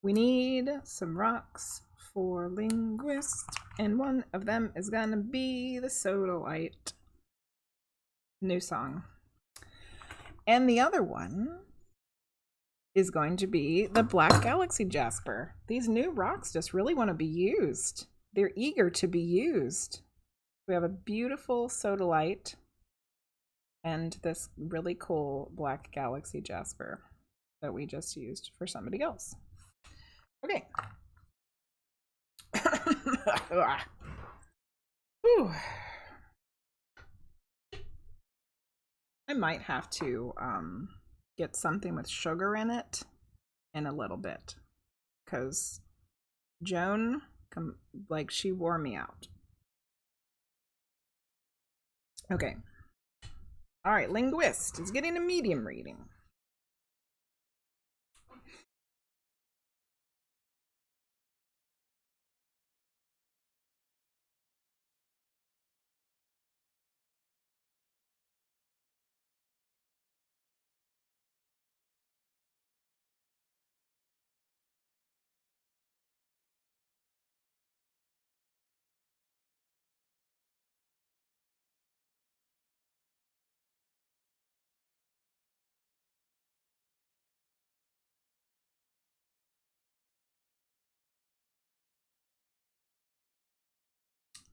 We need some rocks for linguist, and one of them is gonna be the sodalite. New song. And the other one is going to be the Black Galaxy Jasper. These new rocks just really want to be used. They're eager to be used. We have a beautiful sodalite and this really cool Black Galaxy Jasper that we just used for somebody else. Okay. I might have to get something with sugar in it in a little bit, because Joan, like, she wore me out. Okay. All right, linguist is getting a medium reading.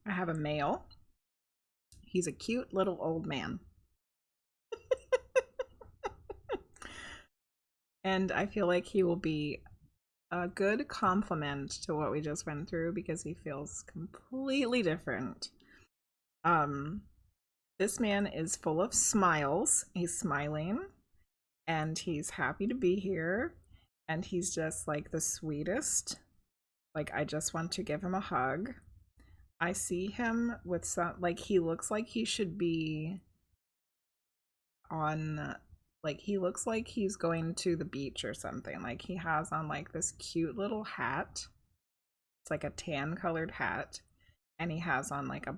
I have a male. He's a cute little old man. And I feel like he will be a good complement to what we just went through because he feels completely different. This man is full of smiles. He's smiling and he's happy to be here, and he's just like the sweetest. Like, I just want to give him a hug. I see him with some, like, he looks like he should be on, like, he looks like he's going to the beach or something. Like, he has on like this cute little hat. It's like a tan colored hat, and he has on like a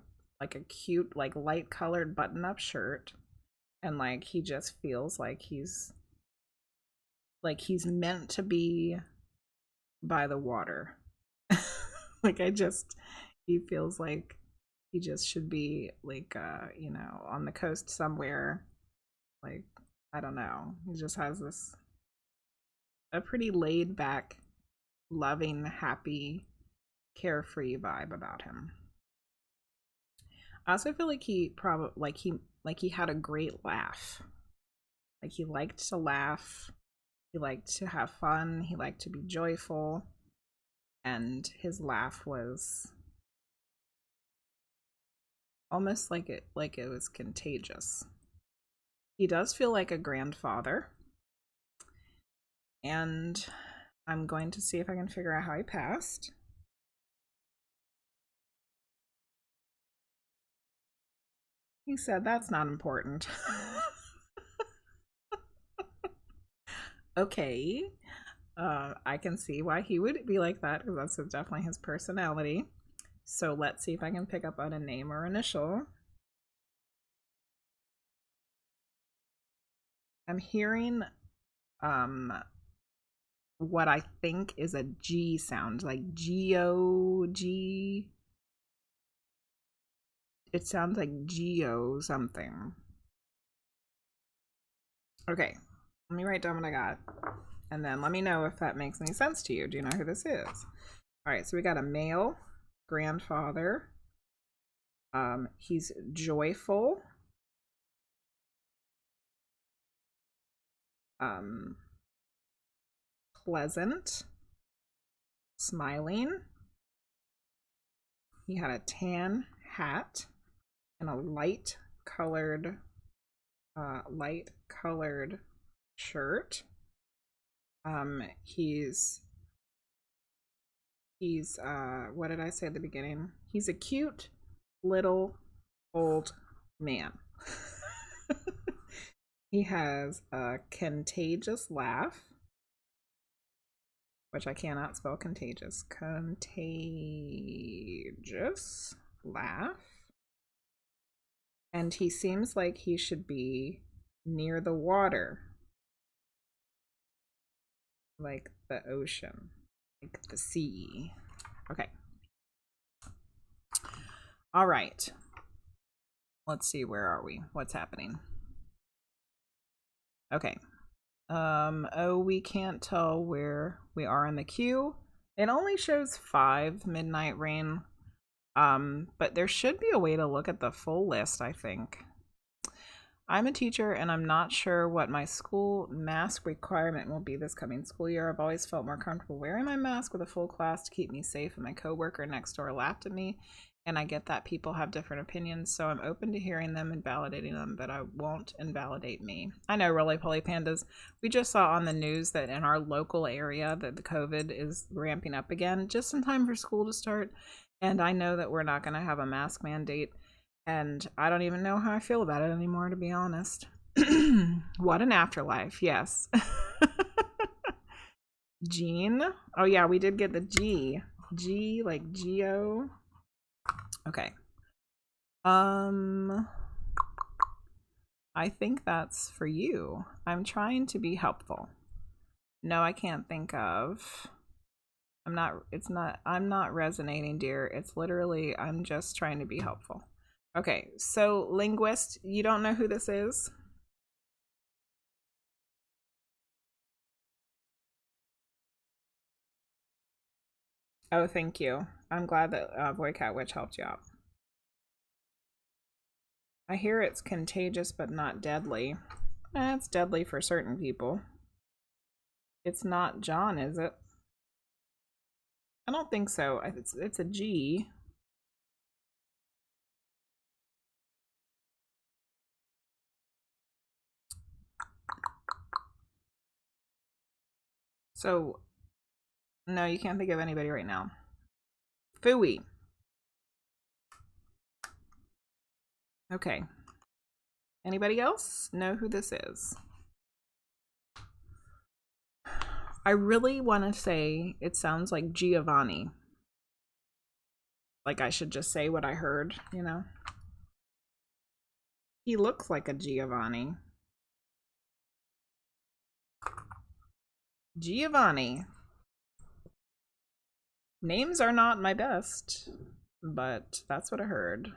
cute, like, light colored button up shirt, and like he just feels like he's meant to be by the water. Like, he feels like he just should be like on the coast somewhere. Like, I don't know. He just has this a pretty laid back, loving, happy, carefree vibe about him. I also feel like he probably he had a great laugh. Like, he liked to laugh. He liked to have fun. He liked to be joyful. And his laugh was almost like it was contagious. He does feel like a grandfather. And I'm going to see if I can figure out how he passed. He said that's not important. Okay. I can see why he would be like that, because that's definitely his personality. So let's see if I can pick up on a name or initial. I'm hearing what I think is a G sound, like G-O-G. It sounds like Geo something. Okay, let me write down what I got, and then let me know if that makes any sense to you. Do you know who this is? All right, so we got a male grandfather. He's joyful. Pleasant. Smiling. He had a tan hat and a light colored shirt. He's what did I say at the beginning? He's a cute little old man. He has a contagious laugh, which I cannot spell contagious. Contagious laugh. And he seems like he should be near the water, like the ocean. like the sea. Okay. All right. Let's see, where are we? What's happening? Okay. Oh, we can't tell where we are in the queue. It only shows 5 Midnight Rain. But there should be a way to look at the full list, I think. I'm a teacher and I'm not sure what my school mask requirement will be this coming school year. I've always felt more comfortable wearing my mask with a full class to keep me safe, and my coworker next door laughed at me. And I get that people have different opinions, so I'm open to hearing them and validating them, but I won't invalidate me. I know, Roly Poly Pandas. We just saw on the news that in our local area that the COVID is ramping up again, just in time for school to start. And I know that we're not going to have a mask mandate. And I don't even know how I feel about it anymore, to be honest. What an afterlife, yes. Jean? Oh yeah, we did get the G. G, like Geo. Okay. I think that's for you. I'm trying to be helpful. No, I can't think of. I'm not resonating, dear. It's literally, I'm just trying to be helpful. Okay, so linguist, you don't know who this is? Oh, thank you. I'm glad that Voycat Witch helped you out. I hear it's contagious but not deadly. It's deadly for certain people. It's not John, is it? I don't think so. It's a G. So, no, you can't think of anybody right now. Fooey. Okay. Anybody else know who this is? I really want to say it sounds like Giovanni. Like I should just say what I heard, you know? He looks like a Giovanni. Giovanni. Names are not my best, but that's what I heard.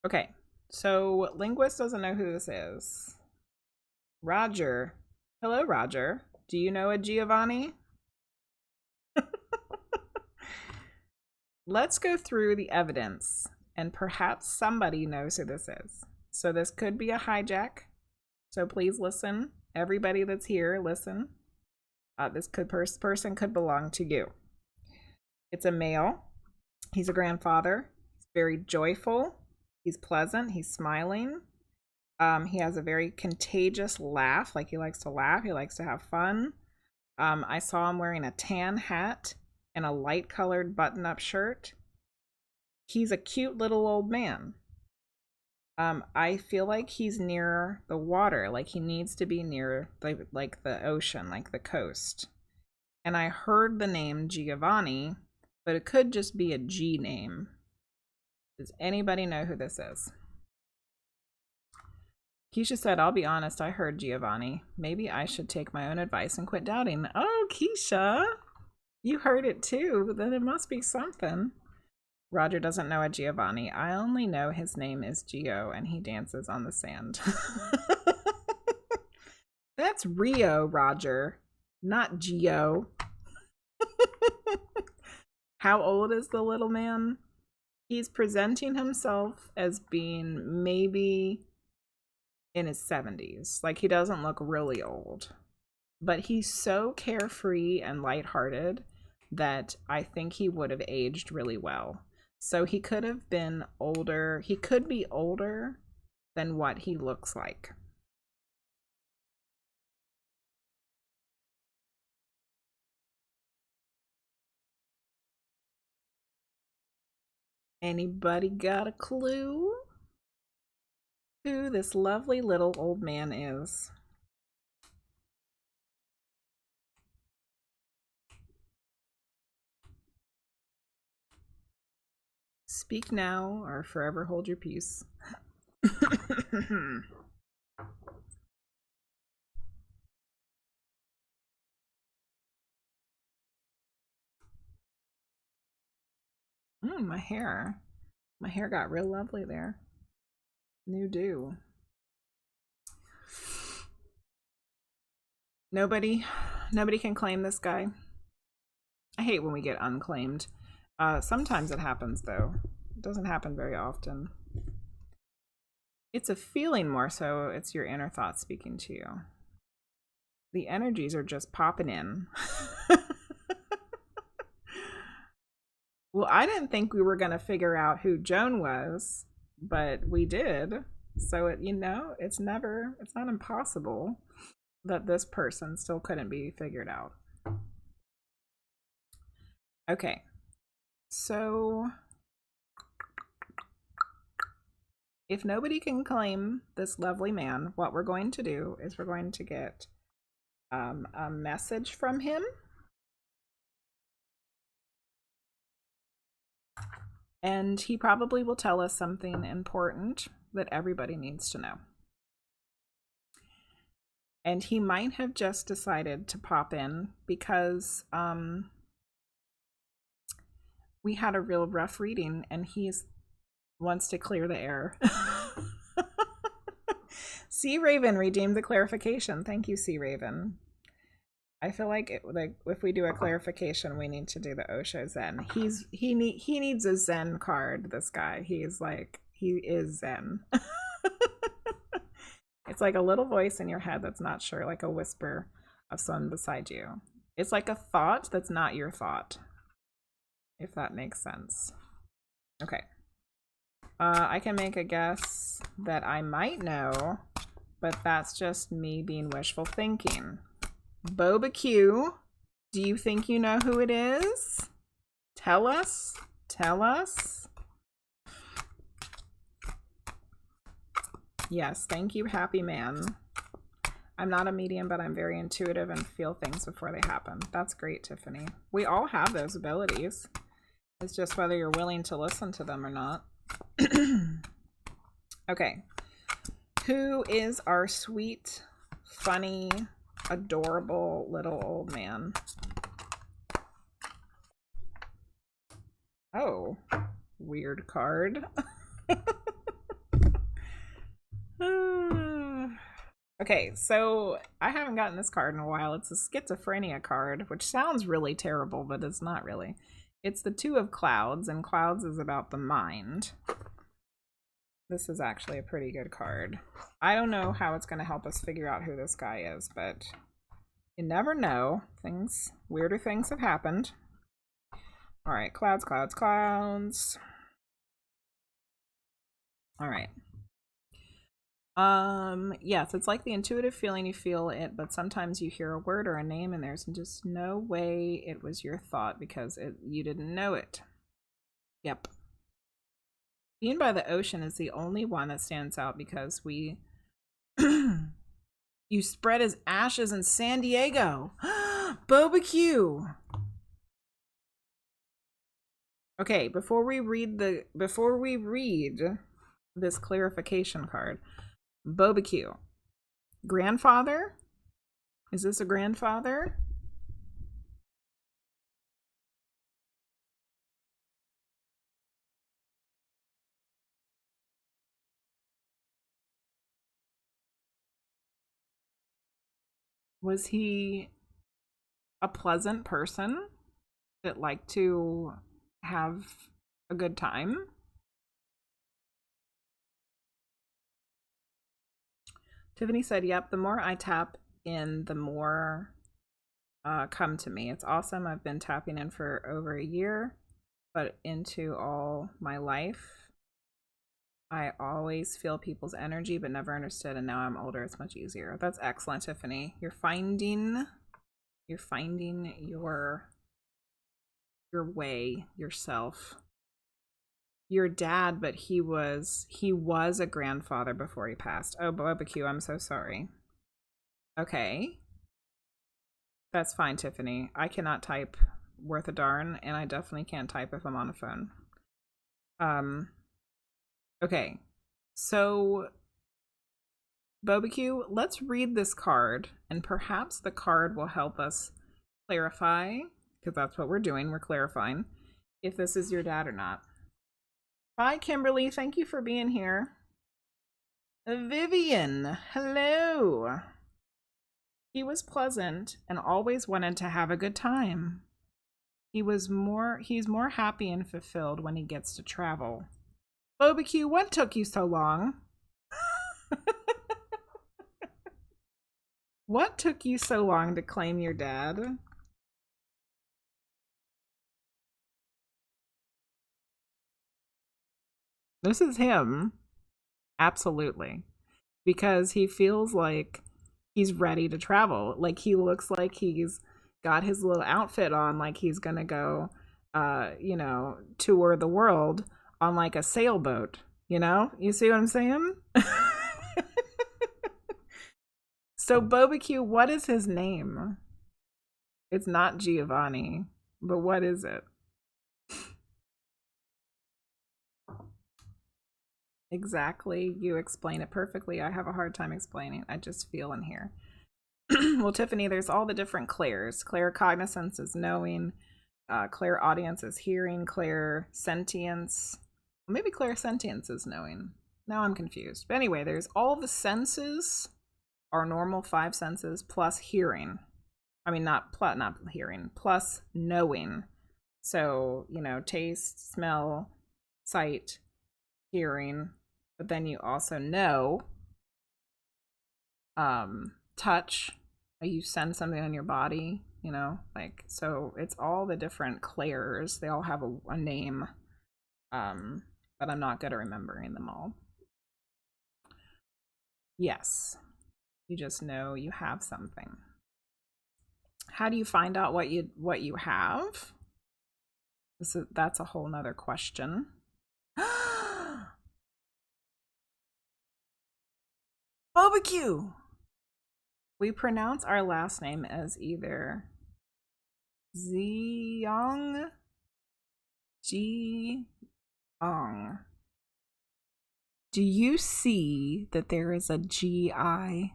Okay, so Linguist doesn't know who this is. Roger. Hello, Roger. Do you know a Giovanni? Let's go through the evidence, and perhaps somebody knows who this is. So this could be a hijack. So please listen. Everybody that's here, listen. This person could belong to you. It's a male. He's a grandfather. He's very joyful. He's pleasant. He's smiling. He has a very contagious laugh. Like he likes to laugh. He likes to have fun. I saw him wearing a tan hat and a light colored button-up shirt. He's a cute little old man. I feel like he's near the water, like he needs to be near the ocean, like the coast. And I heard the name Giovanni, but it could just be a G name. Does anybody know who this is? Keisha said, I'll be honest, I heard Giovanni. Maybe I should take my own advice and quit doubting. Oh, Keisha, you heard it too, then it must be something. Roger doesn't know a Giovanni. I only know his name is Gio and he dances on the sand. That's Rio, Roger, not Gio. How old is the little man? He's presenting himself as being maybe in his 70s. Like he doesn't look really old. But he's so carefree and lighthearted that I think he would have aged really well. So he could have been older. He could be older than what he looks like. Anybody got a clue who this lovely little old man is? Speak now or forever hold your peace. My hair. My hair got real lovely there. New do. Nobody can claim this guy. I hate when we get unclaimed. Sometimes it happens though. It doesn't happen very often. It's a feeling more so. It's your inner thoughts speaking to you. The energies are just popping in. Well, I didn't think we were going to figure out who Joan was, but we did. So, it's not impossible that this person still couldn't be figured out. Okay. So, if nobody can claim this lovely man, what we're going to do is we're going to get a message from him. And he probably will tell us something important that everybody needs to know. And he might have just decided to pop in because we had a real rough reading and he wants to clear the air. Sea Raven redeemed the clarification. Thank you, Sea Raven. I feel like if we do a clarification, we need to do the Osho Zen. He needs a Zen card. This guy, he is Zen. It's like a little voice in your head that's not sure, like a whisper of someone beside you. It's like a thought that's not your thought, if that makes sense. Okay. I can make a guess that I might know, but that's just me being wishful thinking. Boba Q, do you think you know who it is? Tell us. Tell us. Yes, thank you, happy man. I'm not a medium, but I'm very intuitive and feel things before they happen. That's great, Tiffany. We all have those abilities. It's just whether you're willing to listen to them or not. Okay. Who is our sweet, funny, adorable little old man? Oh, weird card. Okay, so I haven't gotten this card in a while. It's a schizophrenia card, which sounds really terrible, but it's not really. It's the Two of Clouds, and Clouds is about the mind. This is actually a pretty good card. I don't know how it's going to help us figure out who this guy is, but you never know. Weirder things have happened. All right, clouds, clouds, clouds. All right. Yes, it's like the intuitive feeling, you feel it, but sometimes you hear a word or a name and there's just no way it was your thought because you didn't know it. Yep. Being by the ocean is the only one that stands out because you spread his ashes in San Diego. Boba Q. Okay, before we read this clarification card, Boba Q. Grandfather? Is this a grandfather? Was he a pleasant person that liked to have a good time? Tiffany said, yep, the more I tap in, the more come to me. It's awesome. I've been tapping in for over a year, but into all my life, I always feel people's energy, but never understood. And now I'm older, it's much easier. That's excellent, Tiffany. You're finding your way, yourself. Your dad, but he was a grandfather before he passed. Oh, Boba Q, I'm so sorry. Okay. That's fine, Tiffany. I cannot type worth a darn, and I definitely can't type if I'm on a phone. Okay. So, Boba Q, let's read this card, and perhaps the card will help us clarify, because that's what we're doing, we're clarifying. if this is your dad or not. Bye, Kimberly. Thank you for being here. Vivian, hello. He was pleasant and always wanted to have a good time. He's more happy and fulfilled when he gets to travel. Barbecue, what took you so long? What took you so long to claim your dad? This is him. Absolutely. Because he feels like he's ready to travel. Like he looks like he's got his little outfit on, like he's gonna go tour the world on like a sailboat, you know? You see what I'm saying? So Barbecue, what is his name? It's not Giovanni, but what is it? Exactly. You explain it perfectly. I have a hard time explaining. I just feel in here. Well, Tiffany, there's all the different clairs. Claircognizance is knowing. Clairaudience is hearing. Clairsentience. Maybe clairsentience is knowing. Now I'm confused. But anyway, there's all the senses, our normal 5 senses, plus hearing. I mean, not hearing, plus knowing. So, taste, smell, sight, hearing. But then you also know touch. You send something on your body, so it's all the different clairs. They all have a name, but I'm not good at remembering them all. Yes, you just know you have something. How do you find out what you have? That's a whole nother question. Barbecue. We pronounce our last name as either Jiang, Jiang. Do you see that there is a GI?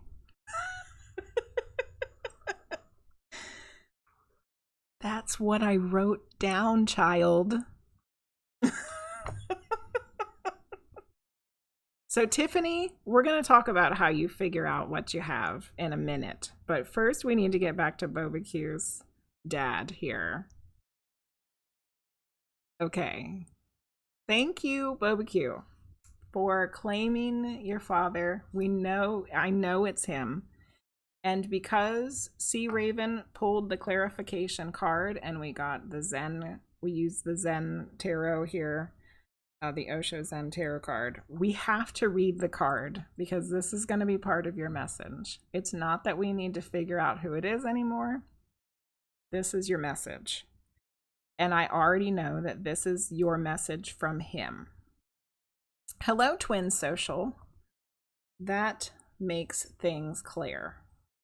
That's what I wrote down, child. So Tiffany, we're going to talk about how you figure out what you have in a minute. But first we need to get back to Barbecue's dad here. Okay. Thank you, Barbecue, for claiming your father. I know it's him. And because Sea Raven pulled the clarification card and we got the Zen, we used the Zen Tarot here, the Osho Zen Tarot card, we have to read the card because this is going to be part of your message. It's not that we need to figure out who it is anymore. This is your message. And I already know that this is your message from him. Hello, Twin Social. That makes things clear.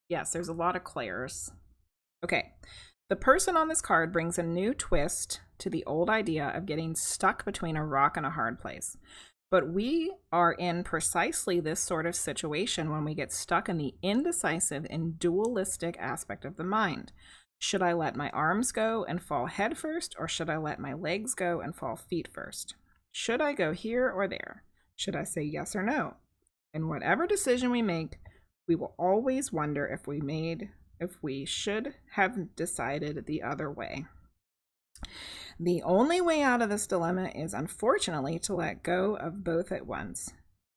Yes, there's a lot of clairs. Okay. The person on this card brings a new twist to the old idea of getting stuck between a rock and a hard place. But we are in precisely this sort of situation when we get stuck in the indecisive and dualistic aspect of the mind. Should I let my arms go and fall head first, or should I let my legs go and fall feet first? Should I go here or there? Should I say yes or no? And whatever decision we make, we will always wonder if we should have decided the other way. The only way out of this dilemma is, unfortunately, to let go of both at once.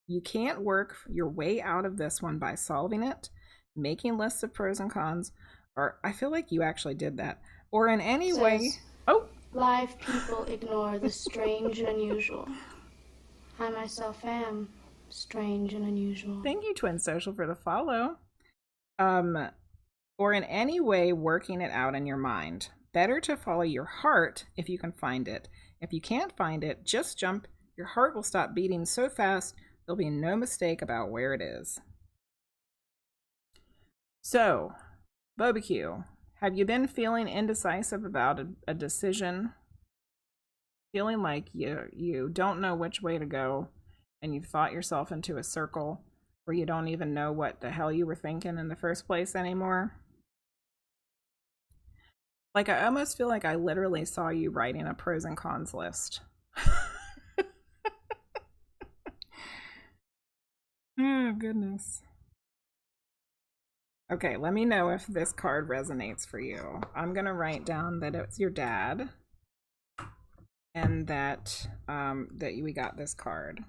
You can't work your way out of this one by solving it, making lists of pros and cons, or I feel like you actually did that, or in any way. Oh! Live people ignore the strange and unusual. I myself am strange and unusual. Thank you, Twin Social, for the follow. Or in any way working it out in your mind. Better to follow your heart if you can find it. If you can't find it, just jump. Your heart will stop beating so fast, there'll be no mistake about where it is. So, Barbecue, have you been feeling indecisive about a decision? Feeling like you don't know which way to go, and you've thought yourself into a circle where you don't even know what the hell you were thinking in the first place anymore? Like, I almost feel like I literally saw you writing a pros and cons list. Oh, goodness. Okay, let me know if this card resonates for you. I'm going to write down that it's your dad and that we got this card.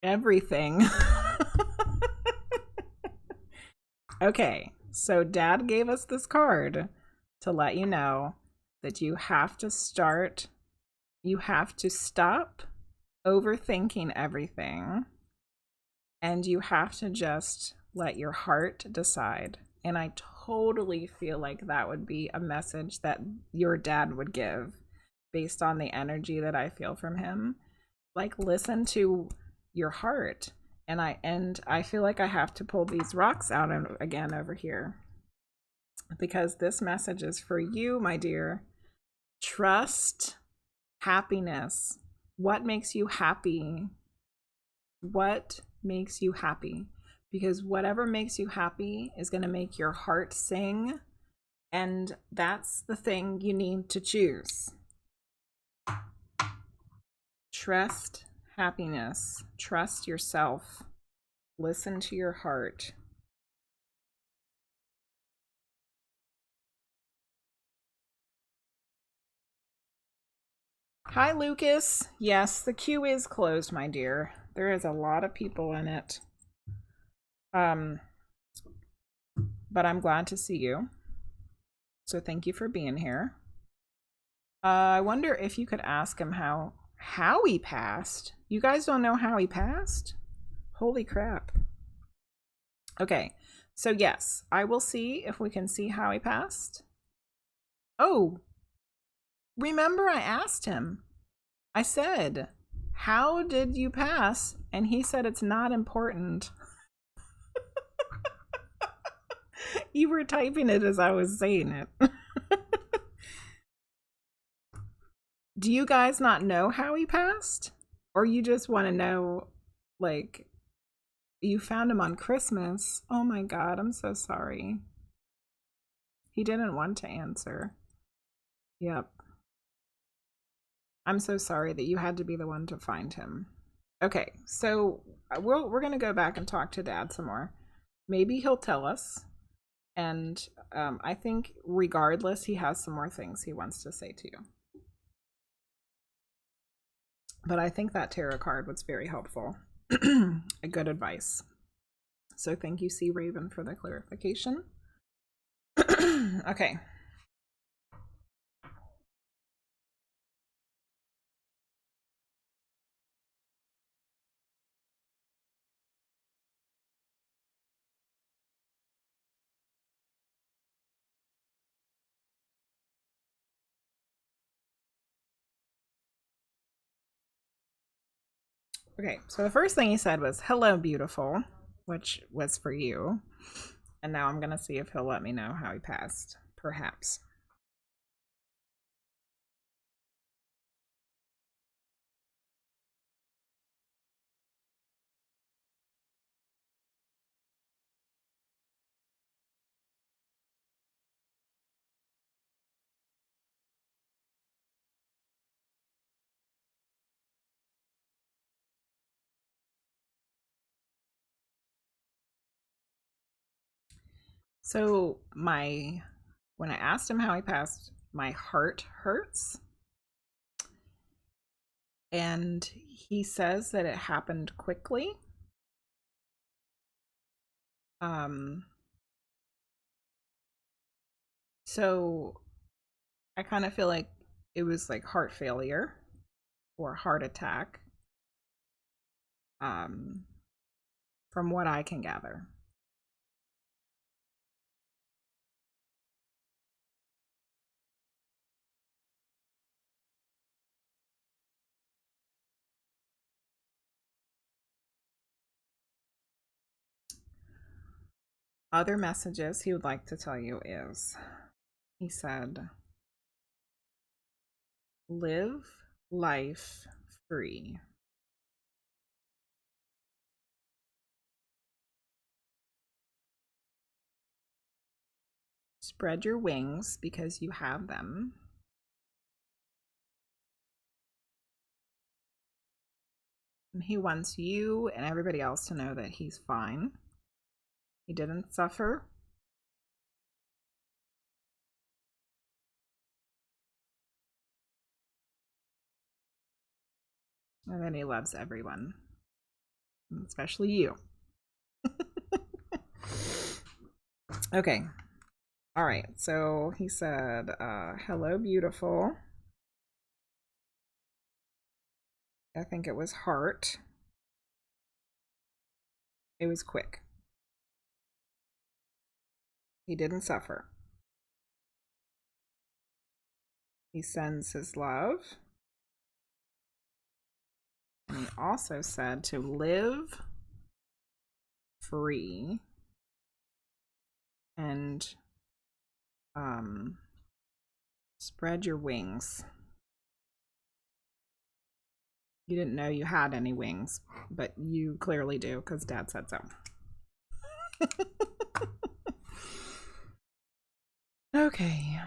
Everything. Okay, so dad gave us this card to let you know that you have to stop overthinking everything, and you have to just let your heart decide. And I totally feel like that would be a message that your dad would give based on the energy that I feel from him. Like, listen to your heart. And I feel like I have to pull these rocks out again over here, because this message is for you, my dear. Trust happiness. What makes you happy? What makes you happy? Because whatever makes you happy is going to make your heart sing, and that's the thing you need to choose. Trust happiness. Trust yourself. Listen to your heart. Hi, Lucas. Yes, the queue is closed, my dear. There is a lot of people in it. But I'm glad to see you. So thank you for being here. I wonder if you could ask him how he passed. You guys don't know how he passed? Holy crap. Okay, so yes, I will see if we can see how he passed. Oh, remember I asked him. I said, how did you pass? And he said it's not important. You were typing it as I was saying it. Do you guys not know how he passed? Or you just want to know, like, you found him on Christmas? Oh my god, I'm so sorry. He didn't want to answer. Yep. I'm so sorry that you had to be the one to find him. Okay, so we're going to go back and talk to Dad some more. Maybe he'll tell us. And I think regardless, he has some more things he wants to say to you. But I think that tarot card was very helpful. A good advice. So thank you, Sea Raven, for the clarification. Okay. Okay, so the first thing he said was, hello, beautiful, which was for you. And now I'm going to see if he'll let me know how he passed. Perhaps. So when I asked him how he passed, my heart hurts. And he says that it happened quickly. So I kind of feel like it was like heart failure or heart attack. From what I can gather. Other messages he would like to tell you is, he said, Live life free. Spread your wings because you have them. And he wants you and everybody else to know that he's fine. He didn't suffer. And then he loves everyone, especially you. Okay. All right. So he said, hello, beautiful. I think it was heart. It was quick. He didn't suffer. He sends his love. And he also said to live free and spread your wings. You didn't know you had any wings, but you clearly do because Dad said so. Okay.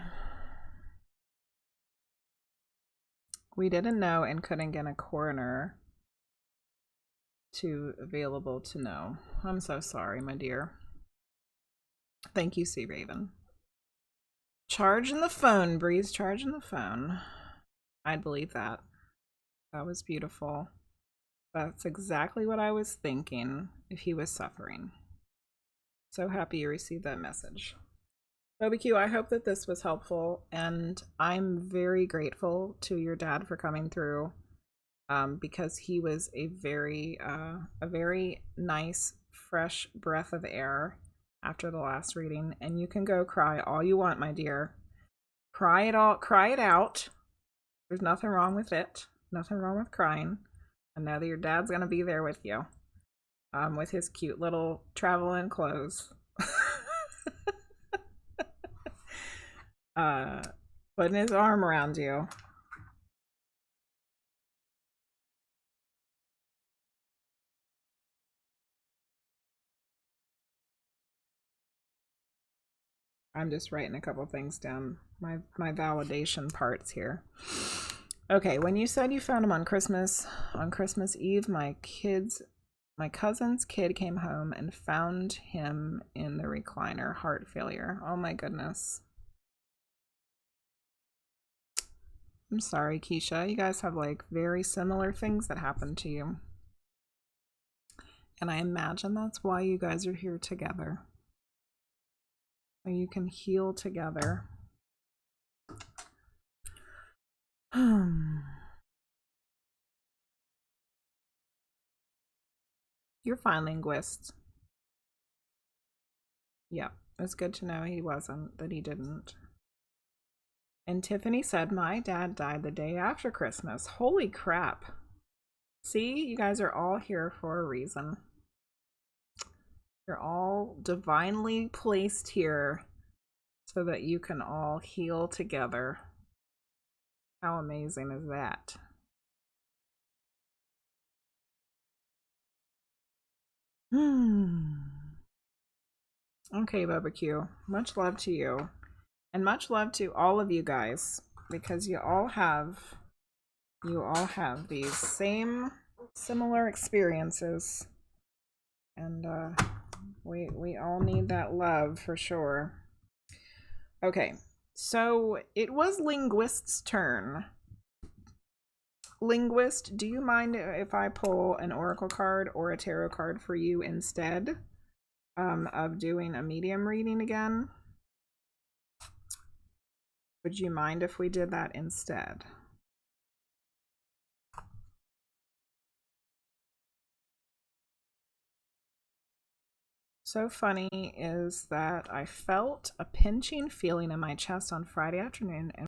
We didn't know and couldn't get a coroner available to know. I'm so sorry, my dear. Thank you, Sea Raven. Charging the phone, Breeze. Charging the phone. I'd believe that. That was beautiful. That's exactly what I was thinking if he was suffering. So happy you received that message. BBQ, I hope that this was helpful, and I'm very grateful to your dad for coming through, because he was a very nice, fresh breath of air after the last reading. And you can go cry all you want, my dear. Cry it out. There's nothing wrong with it. Nothing wrong with crying. I know that your dad's gonna be there with you, with his cute little traveling clothes. Putting his arm around you. I'm just writing a couple things down. My validation parts here. Okay, when you said you found him on Christmas Eve, my cousin's kid came home and found him in the recliner, heart failure. Oh my goodness. I'm sorry, Keisha. You guys have like very similar things that happened to you. And I imagine that's why you guys are here together. So you can heal together. You're fine, linguist. Yeah, it's good to know he wasn't, that he didn't. And Tiffany said, my dad died the day after Christmas. Holy crap. See, you guys are all here for a reason. You're all divinely placed here so that you can all heal together. How amazing is that? Okay, BBQ. Much love to you. And much love to all of you guys, because you all have these similar experiences, and we all need that love for sure. Okay, so it was Linguist's turn. Linguist, do you mind if I pull an oracle card or a tarot card for you instead of doing a medium reading again? Would you mind if we did that instead? So funny is that I felt a pinching feeling in my chest on Friday afternoon, and